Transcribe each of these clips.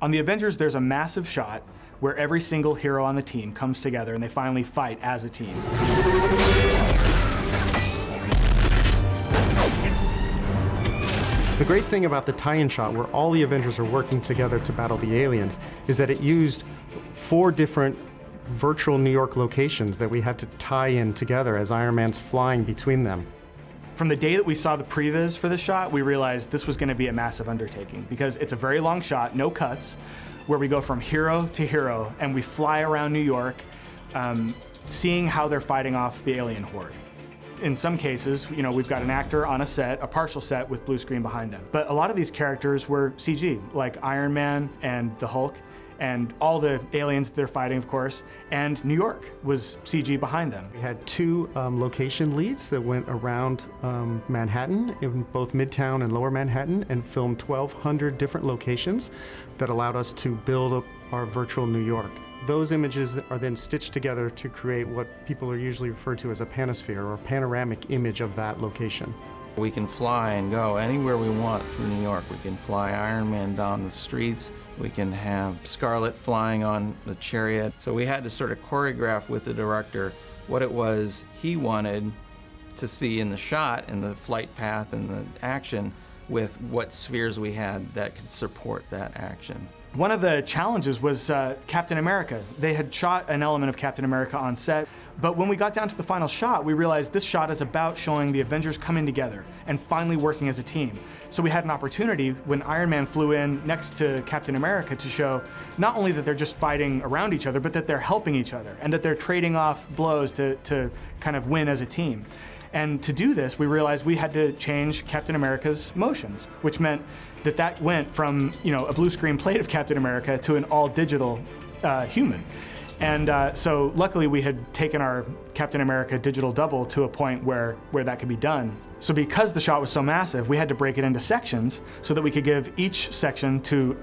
On the Avengers, there's a massive shot where every single hero on the team comes together and they finally fight as a team. The great thing about the tie-in shot, where all the Avengers are working together to battle the aliens, is that it used 4 different virtual New York locations that we had to tie in together as Iron Man's flying between them. From the day that we saw the previs for the shot, we realized this was going to be a massive undertaking because it's a very long shot, no cuts, where we go from hero to hero and we fly around New York, seeing how they're fighting off the alien horde. In some cases, we've got an actor on a set, a partial set with blue screen behind them. But a lot of these characters were CG, like Iron Man and the Hulk, and all the aliens they're fighting, of course, and New York was CG behind them. We had 2 location leads that went around Manhattan, in both Midtown and Lower Manhattan, and filmed 1,200 different locations that allowed us to build up our virtual New York. Those images are then stitched together to create what people are usually referred to as a panosphere, or a panoramic image of that location. We can fly and go anywhere we want through New York. We can fly Iron Man down the streets. We can have Scarlet flying on the chariot. So we had to sort of choreograph with the director what it was he wanted to see in the shot and the flight path and the action with what spheres we had that could support that action. One of the challenges was Captain America. They had shot an element of Captain America on set, but when we got down to the final shot, we realized this shot is about showing the Avengers coming together and finally working as a team. So we had an opportunity when Iron Man flew in next to Captain America to show not only that they're just fighting around each other, but that they're helping each other and that they're trading off blows to kind of win as a team. And to do this, we realized we had to change Captain America's motions, which meant that that went from a blue screen plate of Captain America to an all-digital human. And so luckily we had taken our Captain America digital double to a point where that could be done. So because the shot was so massive, we had to break it into sections so that we could give each section to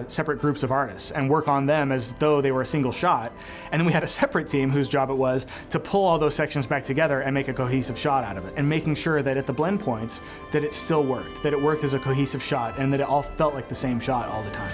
separate groups of artists and work on them as though they were a single shot. And then we had a separate team whose job it was to pull all those sections back together and make a cohesive shot out of it, and making sure that at the blend points that it still worked, that it worked as a cohesive shot, and that it all felt like the same shot all the time.